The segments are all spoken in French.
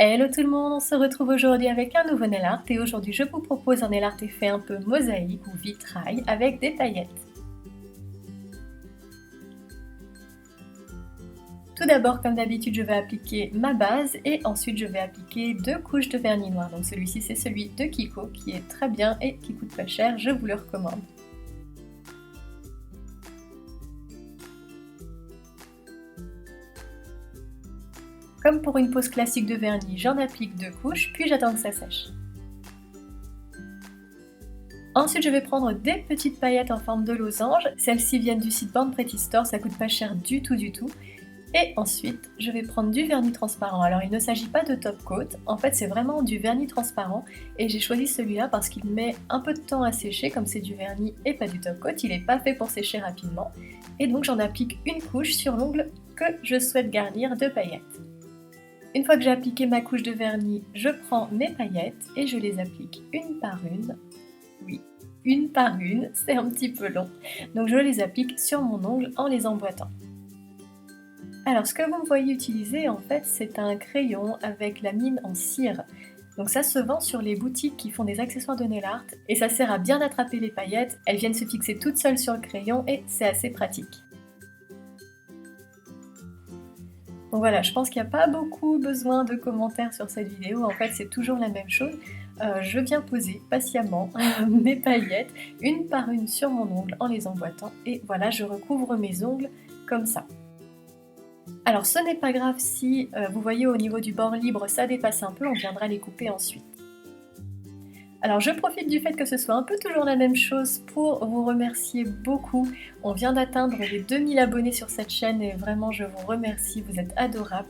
Hello tout le monde, on se retrouve aujourd'hui avec un nouveau nail art et aujourd'hui je vous propose un nail art effet un peu mosaïque ou vitrail avec des paillettes. Tout d'abord, comme d'habitude, je vais appliquer ma base et ensuite je vais appliquer 2 couches de vernis noir. Donc celui-ci c'est celui de Kiko qui est très bien et qui coûte pas cher, je vous le recommande. Comme pour une pose classique de vernis, j'en applique 2 couches, puis j'attends que ça sèche. Ensuite, je vais prendre des petites paillettes en forme de losange. Celles-ci viennent du site Born Pretty Store, ça coûte pas cher du tout. Et ensuite, je vais prendre du vernis transparent. Alors, il ne s'agit pas de top coat, en fait, c'est vraiment du vernis transparent. Et j'ai choisi celui-là parce qu'il met un peu de temps à sécher, comme c'est du vernis et pas du top coat. Il n'est pas fait pour sécher rapidement. Et donc, j'en applique une couche sur l'ongle que je souhaite garnir de paillettes. Une fois que j'ai appliqué ma couche de vernis, je prends mes paillettes et je les applique une par une. Oui, une par une, c'est un petit peu long. Donc je les applique sur mon ongle en les emboîtant. Alors ce que vous me voyez utiliser en fait c'est un crayon avec la mine en cire. Donc ça se vend sur les boutiques qui font des accessoires de nail art et ça sert à bien attraper les paillettes, elles viennent se fixer toutes seules sur le crayon et c'est assez pratique. Donc voilà, je pense qu'il n'y a pas beaucoup besoin de commentaires sur cette vidéo, en fait c'est toujours la même chose. Je viens poser patiemment mes paillettes, une par une sur mon ongle en les emboîtant, et voilà, je recouvre mes ongles comme ça. Alors ce n'est pas grave si vous voyez au niveau du bord libre ça dépasse un peu, on viendra les couper ensuite. Alors je profite du fait que ce soit un peu toujours la même chose pour vous remercier beaucoup. On vient d'atteindre les 2000 abonnés sur cette chaîne et vraiment je vous remercie, vous êtes adorables.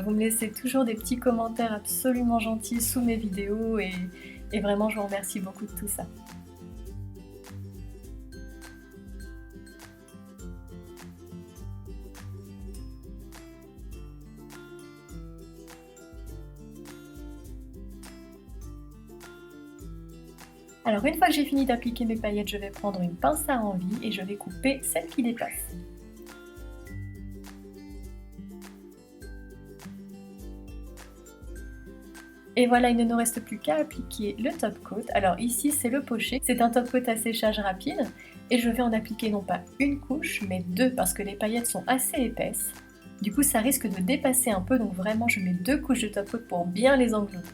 Vous me laissez toujours des petits commentaires absolument gentils sous mes vidéos et vraiment je vous remercie beaucoup de tout ça. Alors une fois que j'ai fini d'appliquer mes paillettes, je vais prendre une pince à envie et je vais couper celles qui dépassent. Et voilà, il ne nous reste plus qu'à appliquer le top coat. Alors ici c'est le poché, c'est un top coat à séchage rapide et je vais en appliquer non pas une couche mais 2 parce que les paillettes sont assez épaisses. Du coup ça risque de dépasser un peu donc vraiment je mets 2 couches de top coat pour bien les englober.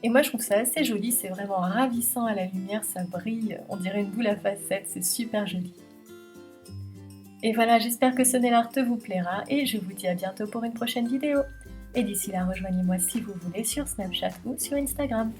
Et moi je trouve ça assez joli, c'est vraiment ravissant à la lumière, ça brille, on dirait une boule à facettes, c'est super joli. Et voilà, j'espère que ce nail art vous plaira et je vous dis à bientôt pour une prochaine vidéo. Et d'ici là, rejoignez-moi si vous voulez sur Snapchat ou sur Instagram.